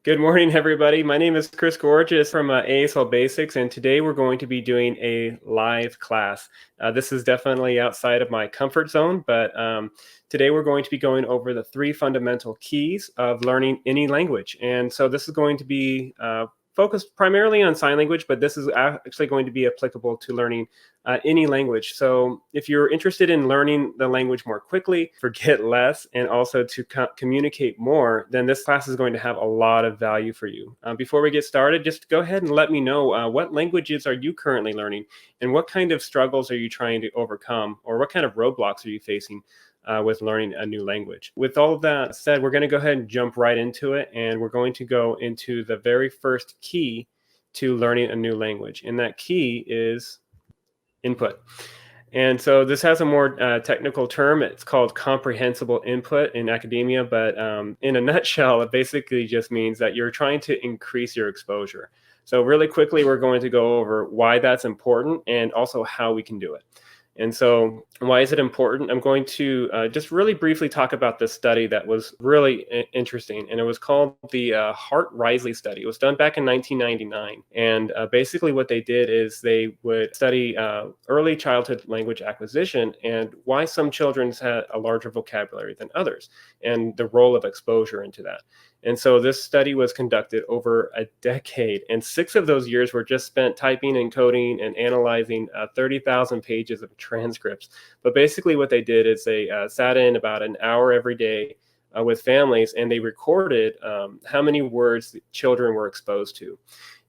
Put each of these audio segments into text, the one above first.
Good morning, everybody. My name is Chris Gorgeous from ASL Basics, and today we're going to be doing a live class. This is definitely outside of my comfort zone, but today we're going to be going over the 3 fundamental keys of learning any language. And so this is going to be focused primarily on sign language, but this is actually going to be applicable to learning any language. So if you're interested in learning the language more quickly, forget less, and also to communicate more, then this class is going to have a lot of value for you. Before we get started, just go ahead and let me know what languages are you currently learning, and what kind of struggles are you trying to overcome, or what kind of roadblocks are you facing with learning a new language. With all of that said, we're going to go ahead and jump right into it, and we're going to go into the very first key to learning a new language, and that key is input. And so this has a more technical term. It's called comprehensible input in academia, but in a nutshell, it basically just means that you're trying to increase your exposure. So really quickly, we're going to go over why that's important and also how we can do it. And so why is it important? I'm going to just really briefly talk about this study that was really interesting. And it was called the Hart-Risley study. It was done back in 1999. And basically what they did is they would study early childhood language acquisition and why some children had a larger vocabulary than others, and the role of exposure into that. And so this study was conducted over a decade, and 6 of those years were just spent typing and coding and analyzing 30,000 pages of transcripts. But basically what they did is they sat in about an hour every day with families, and they recorded how many words the children were exposed to.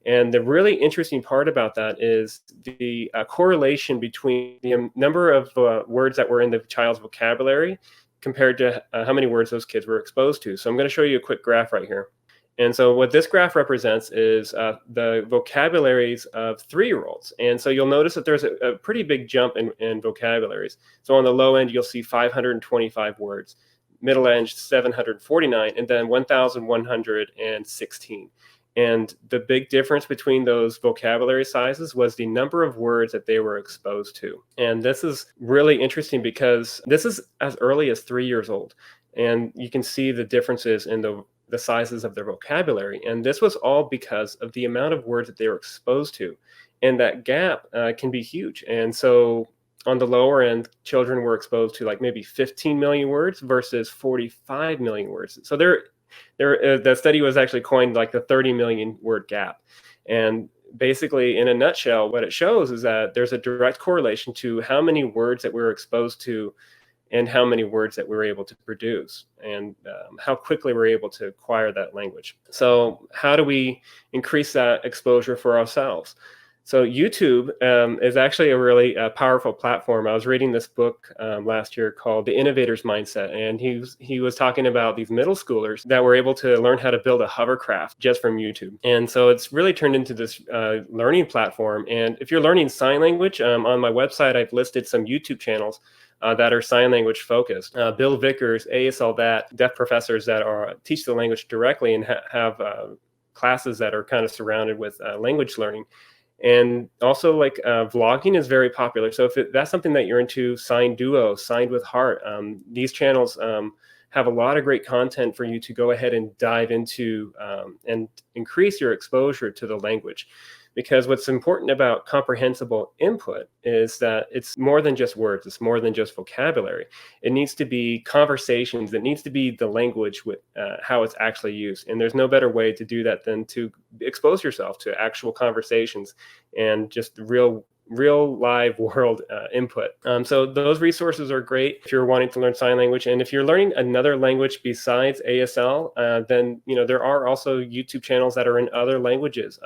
And the really interesting part about that is the correlation between the number of words that were in the child's vocabulary compared to how many words those kids were exposed to. So I'm going to show you a quick graph right here. And so what this graph represents is the vocabularies of 3-year-olds. And so you'll notice that there's a pretty big jump in vocabularies. So on the low end, you'll see 525 words, middle end 749, and then 1,116. And the big difference between those vocabulary sizes was the number of words that they were exposed to. And this is really interesting because this is as early as 3 years old. And you can see the differences in the sizes of their vocabulary. And this was all because of the amount of words that they were exposed to. And that gap can be huge. And so on the lower end, children were exposed to like maybe 15 million words versus 45 million words. So the study was actually coined like the 30 million word gap. And basically, in a nutshell, what it shows is that there's a direct correlation to how many words that we're exposed to and how many words that we're able to produce, and how quickly we're able to acquire that language. So how do we increase that exposure for ourselves? So YouTube is actually a really powerful platform. I was reading this book last year called The Innovator's Mindset, and he was talking about these middle schoolers that were able to learn how to build a hovercraft just from YouTube. And so it's really turned into this learning platform. And if you're learning sign language, on my website, I've listed some YouTube channels that are sign language focused. Bill Vickers, ASL That, deaf professors that teach the language directly and have classes that are kind of surrounded with language learning. And also, like, vlogging is very popular. So if that's something that you're into, Sign Duo, Signed with Heart, these channels have a lot of great content for you to go ahead and dive into and increase your exposure to the language. Because what's important about comprehensible input is that it's more than just words. It's more than just vocabulary. It needs to be conversations. It needs to be the language with how it's actually used. And there's no better way to do that than to expose yourself to actual conversations and just real live world input. So those resources are great if you're wanting to learn sign language. And if you're learning another language besides ASL, then there are also YouTube channels that are in other languages.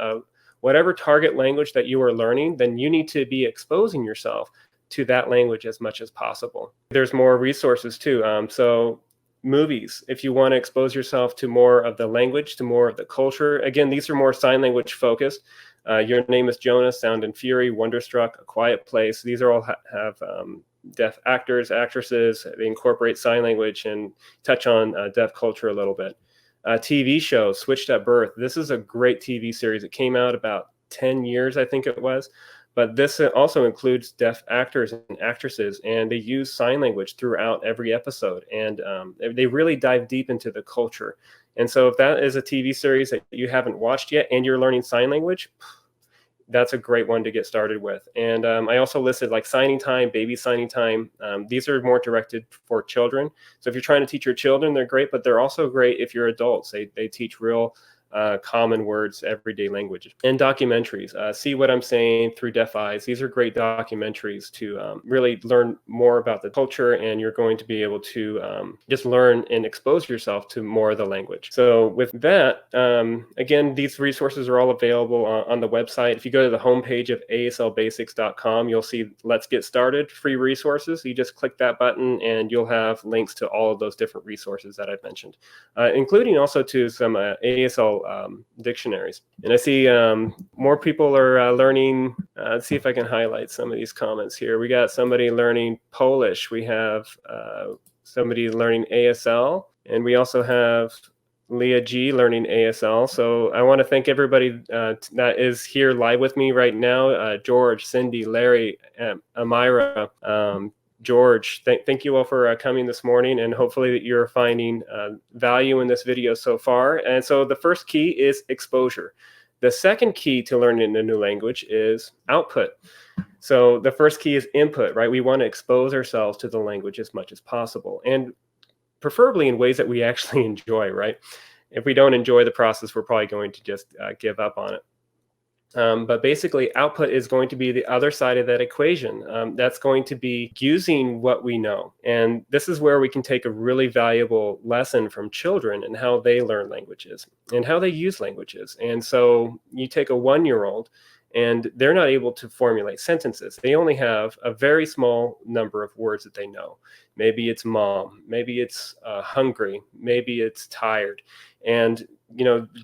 Whatever target language that you are learning, then you need to be exposing yourself to that language as much as possible. There's more resources too. So movies, if you want to expose yourself to more of the language, to more of the culture. Again, these are more sign language focused. Your Name is Jonah, Sound and Fury, Wonderstruck, A Quiet Place. These are all have deaf actors, actresses. They incorporate sign language and touch on deaf culture a little bit. TV show, Switched at Birth. This is a great TV series. It came out about 10 years, I think it was. But this also includes deaf actors and actresses, and they use sign language throughout every episode. And they really dive deep into the culture. And so if that is a TV series that you haven't watched yet and you're learning sign language, that's a great one to get started with. And I also listed like signing time, baby signing time. These are more directed for children. So if you're trying to teach your children, they're great, but they're also great if you're adults. They teach real common words, everyday language. And documentaries. See What I'm Saying Through Deaf Eyes. These are great documentaries to really learn more about the culture, and you're going to be able to just learn and expose yourself to more of the language. So with that, again, these resources are all available on the website. If you go to the homepage of aslbasics.com, you'll see Let's Get Started, free resources. You just click that button and you'll have links to all of those different resources that I've mentioned, including also to some ASL dictionaries. And I see more people are learning. Let's see if I can highlight some of these comments here. We got somebody learning Polish. We have somebody learning ASL. And we also have Leah G learning ASL. So I want to thank everybody that is here live with me right now. George, Cindy, Larry, Amira, George, thank you all for coming this morning, and hopefully that you're finding value in this video so far. And so the first key is exposure. The second key to learning a new language is output. So the first key is input, right? We want to expose ourselves to the language as much as possible, and preferably in ways that we actually enjoy, right? If we don't enjoy the process, we're probably going to just give up on it. But basically, output is going to be the other side of that equation. That's going to be using what we know. And this is where we can take a really valuable lesson from children and how they learn languages and how they use languages. And so you take a 1-year-old and they're not able to formulate sentences. They only have a very small number of words that they know. Maybe it's mom, maybe it's hungry, maybe it's tired. And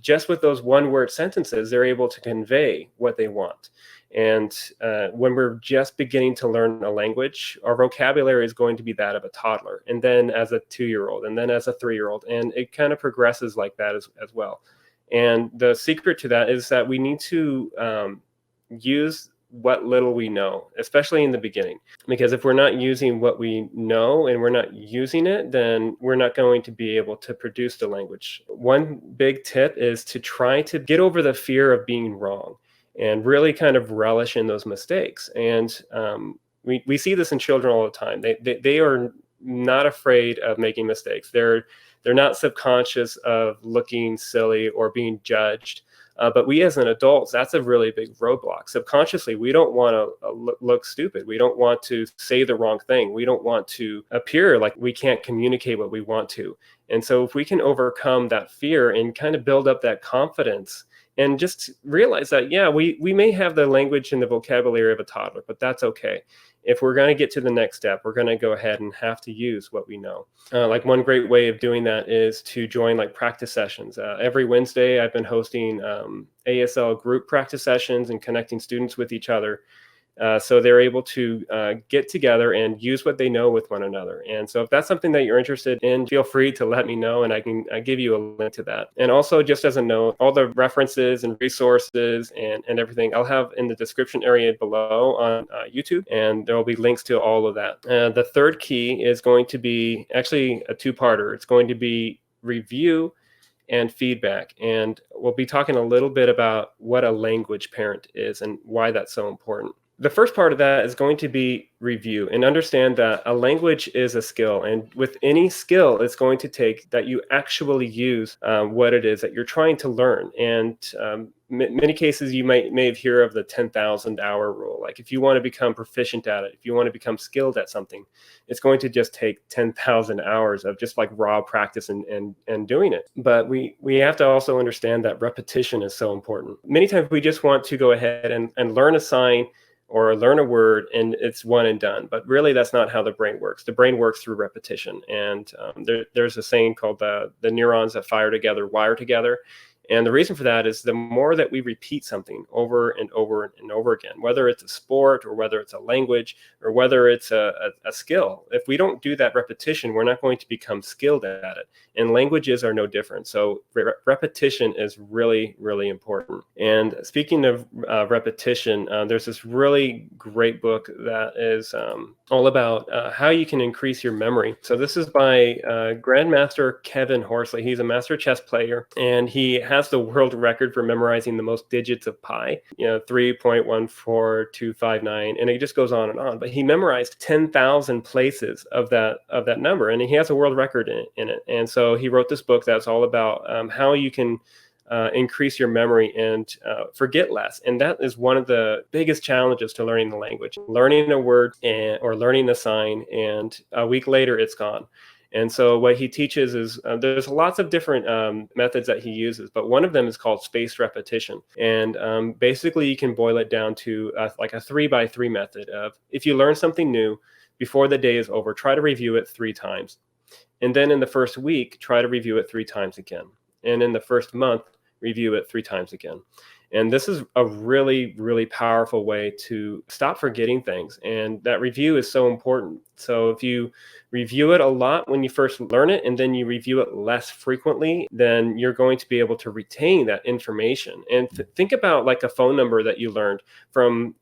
just with those one-word sentences, they're able to convey what they want. And when we're just beginning to learn a language, our vocabulary is going to be that of a toddler, and then as a 2-year-old, and then as a 3-year-old, and it kind of progresses like that as well. And the secret to that is that we need to use what little we know, especially in the beginning, because if we're not using what we know and we're not using it, then we're not going to be able to produce the language. One big tip is to try to get over the fear of being wrong and really kind of relish in those mistakes. And we see this in children all the time. They are not afraid of making mistakes. They're not subconscious of looking silly or being judged. But we as an adults, that's a really big roadblock. Subconsciously, we don't want to look stupid. We don't want to say the wrong thing. We don't want to appear like we can't communicate what we want to. And so if we can overcome that fear and kind of build up that confidence and just realize that, yeah, we may have the language and the vocabulary of a toddler, but that's okay. If we're going to get to the next step, we're going to go ahead and have to use what we know. Like one great way of doing that is to join like practice sessions. Every Wednesday, I've been hosting ASL group practice sessions and connecting students with each other. So they're able to get together and use what they know with one another. And so if that's something that you're interested in, feel free to let me know and I can give you a link to that. And also, just as a note, all the references and resources and everything I'll have in the description area below on YouTube, and there will be links to all of that. The third key is going to be actually a two-parter. It's going to be review and feedback. And we'll be talking a little bit about what a language parent is and why that's so important. The first part of that is going to be review and understand that a language is a skill. And with any skill, it's going to take that you actually use what it is that you're trying to learn. And many cases, you may have heard of the 10,000 hour rule. Like if you want to become proficient at it, if you want to become skilled at something, it's going to just take 10,000 hours of just like raw practice and doing it. But we have to also understand that repetition is so important. Many times we just want to go ahead and learn a sign or learn a word and it's one and done. But really, that's not how the brain works. The brain works through repetition. And there's a saying called the neurons that fire together wire together. And the reason for that is the more that we repeat something over and over and over again, whether it's a sport or whether it's a language or whether it's a skill, if we don't do that repetition, we're not going to become skilled at it. And languages are no different. So repetition is really, really important. And speaking of repetition, there's this really great book that is all about how you can increase your memory. So this is by Grandmaster Kevin Horsley. He's a master chess player, and he has the world record for memorizing the most digits of pi, 3.14259, and it just goes on and on. But he memorized 10,000 places of that number, and he has a world record in it. And so he wrote this book that's all about how you can increase your memory and forget less. And that is one of the biggest challenges to learning the language. Learning a word or learning a sign, and a week later it's gone. And so what he teaches is there's lots of different methods that he uses, but one of them is called spaced repetition. And basically you can boil it down to like a 3x3 method of, if you learn something new before the day is over, try to review it 3 times. And then in the first week, try to review it 3 times again. And in the first month, review it 3 times again. And this is a really, really powerful way to stop forgetting things. And that review is so important. So if you review it a lot when you first learn it, and then you review it less frequently, then you're going to be able to retain that information. And think about like a phone number that you learned from,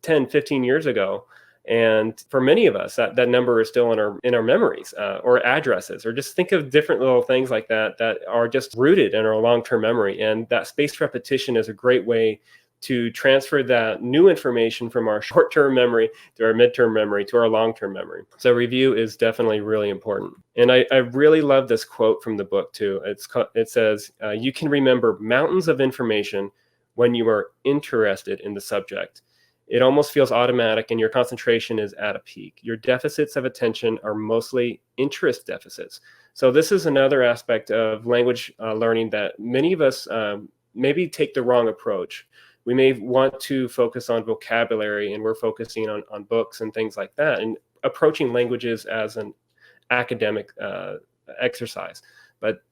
10, 15 years ago. And for many of us, that number is still in our memories, or addresses, or just think of different little things like that are just rooted in our long-term memory. And that spaced repetition is a great way to transfer that new information from our short-term memory to our mid-term memory to our long-term memory. So review is definitely really important. And I really love this quote from the book too. It says, you can remember mountains of information when you are interested in the subject. It almost feels automatic and your concentration is at a peak. Your deficits of attention are mostly interest deficits. So this is another aspect of language learning that many of us maybe take the wrong approach. We may want to focus on vocabulary, and we're focusing on books and things like that, and approaching languages as an academic exercise. But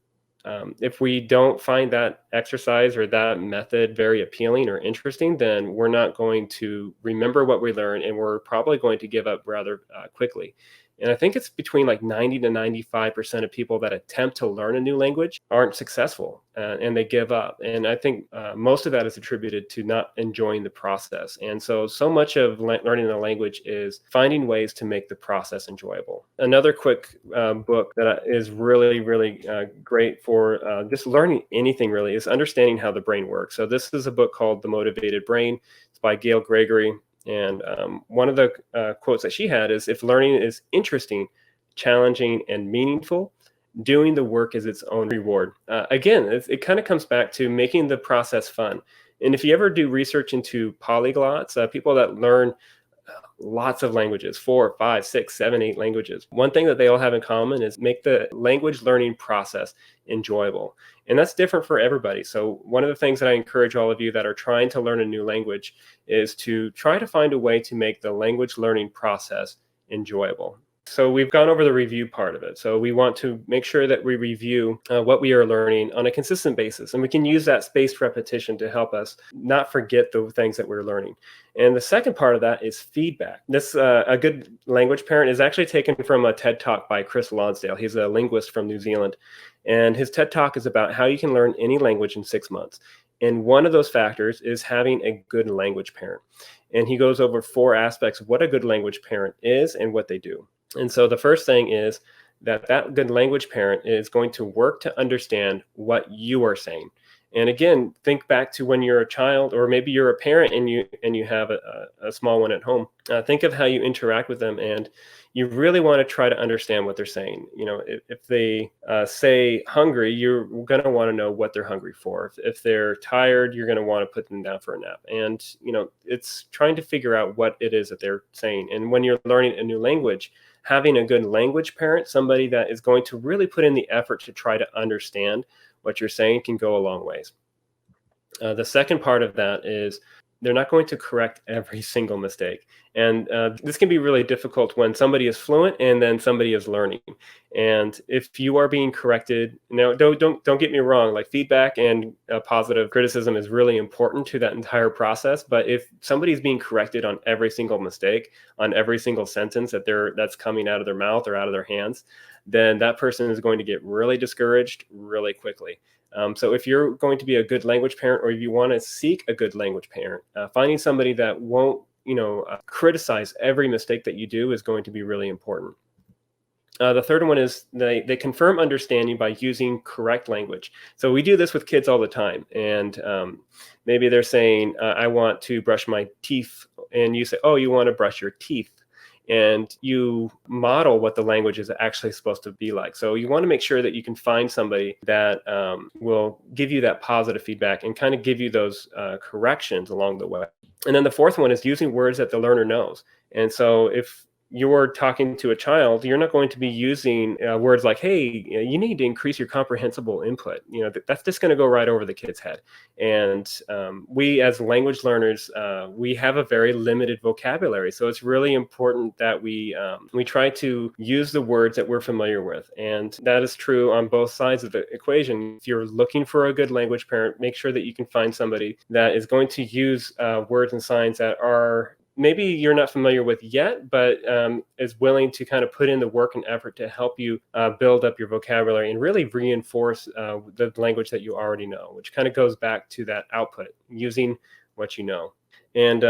if we don't find that exercise or that method very appealing or interesting, then we're not going to remember what we learned, and we're probably going to give up rather quickly. And I think it's between like 90 to 95% of people that attempt to learn a new language aren't successful, and they give up. And I think most of that is attributed to not enjoying the process. And so much of learning a language is finding ways to make the process enjoyable. Another quick book that is really, really great for just learning anything really is Understanding How the Brain Works. So this is a book called The Motivated Brain. It's by Gail Gregory. And one of the quotes that she had is, if learning is interesting, challenging, and meaningful, doing the work is its own reward. Again, it kind of comes back to making the process fun. And if you ever do research into polyglots, people that learn lots of languages, 4, 5, 6, 7, 8 languages, one thing that they all have in common is make the language learning process enjoyable. And that's different for everybody. So one of the things that I encourage all of you that are trying to learn a new language is to try to find a way to make the language learning process enjoyable. So we've gone over the review part of it. So we want to make sure that we review what we are learning on a consistent basis. And we can use that spaced repetition to help us not forget the things that we're learning. And the second part of that is feedback. This A Good Language Parent is actually taken from a TED Talk by Chris Lonsdale. He's a linguist from New Zealand. And his TED Talk is about how you can learn any language in 6 months. And one of those factors is having a good language parent. And he goes over 4 aspects of what a good language parent is and what they do. And so the first thing is that good language parent is going to work to understand what you are saying. And again, think back to when you're a child, or maybe you're a parent and you have a small one at home. Think of how you interact with them, and you really want to try to understand what they're saying. If they say hungry, you're going to want to know what they're hungry for. If they're tired, you're going to want to put them down for a nap. And it's trying to figure out what it is that they're saying. And when you're learning a new language, having a good language parent, somebody that is going to really put in the effort to try to understand what you're saying, can go a long ways. The second part of that is they're not going to correct every single mistake. And this can be really difficult when somebody is fluent and then somebody is learning. And if you are being corrected, now don't get me wrong, like feedback and positive criticism is really important to that entire process. But if somebody's being corrected on every single mistake, on every single sentence that's coming out of their mouth or out of their hands, then that person is going to get really discouraged really quickly. So if you're going to be a good language parent, or if you want to seek a good language parent, finding somebody that won't, criticize every mistake that you do is going to be really important. The third one is they confirm understanding by using correct language. So we do this with kids all the time. And maybe they're saying, I want to brush my teeth. And you say, oh, you want to brush your teeth. And you model what the language is actually supposed to be like. So you want to make sure that you can find somebody that will give you that positive feedback and kind of give you those corrections along the way. And then the fourth one is using words that the learner knows. And so if you're talking to a child, you're not going to be using words like, hey, you need to increase your comprehensible input. That's just going to go right over the kid's head. And we as language learners, we have a very limited vocabulary. So it's really important that we try to use the words that we're familiar with. And that is true on both sides of the equation. If you're looking for a good language parent, make sure that you can find somebody that is going to use words and signs that are maybe you're not familiar with yet, but is willing to kind of put in the work and effort to help you build up your vocabulary and really reinforce the language that you already know, which kind of goes back to that output, using what you know. And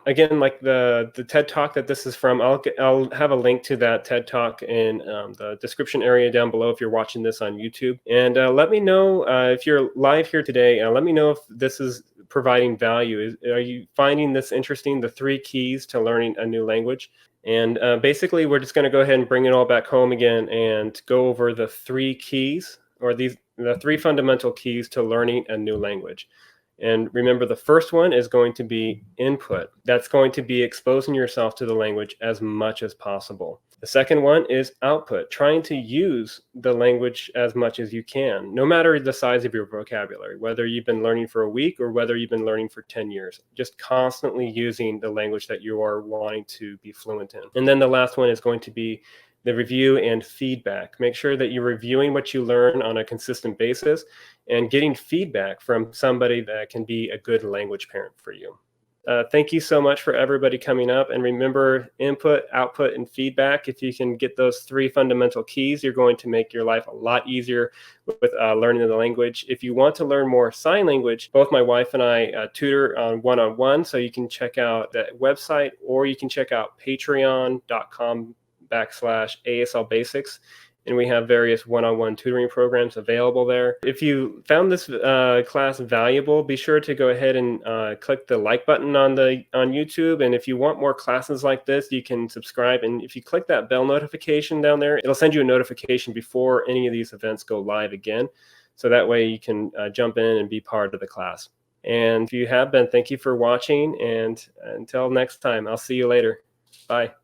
again, like the TED Talk that this is from, I'll have a link to that TED Talk in the description area down below if you're watching this on YouTube. And let me know if you're live here today. Let me know if this is providing value. Are you finding this interesting, the 3 keys to learning a new language? And basically, we're just going to go ahead and bring it all back home again and go over the 3 keys, or the 3 fundamental keys to learning a new language. And remember, the first one is going to be input. That's going to be exposing yourself to the language as much as possible. The second one is output, trying to use the language as much as you can, no matter the size of your vocabulary, whether you've been learning for a week or whether you've been learning for 10 years, just constantly using the language that you are wanting to be fluent in. And then the last one is going to be the review and feedback. Make sure that you're reviewing what you learn on a consistent basis and getting feedback from somebody that can be a good language parent for you. Thank you so much for everybody coming up. And remember, input, output, and feedback. If you can get those 3 fundamental keys, you're going to make your life a lot easier with learning the language. If you want to learn more sign language, both my wife and I tutor on one-on-one. So you can check out that website, or you can check out patreon.com/ASL Basics. And we have various one-on-one tutoring programs available there. If you found this class valuable, be sure to go ahead and click the like button on YouTube. And if you want more classes like this, you can subscribe. And if you click that bell notification down there, it'll send you a notification before any of these events go live again. So that way you can jump in and be part of the class. And if you have been, thank you for watching. And until next time, I'll see you later. Bye.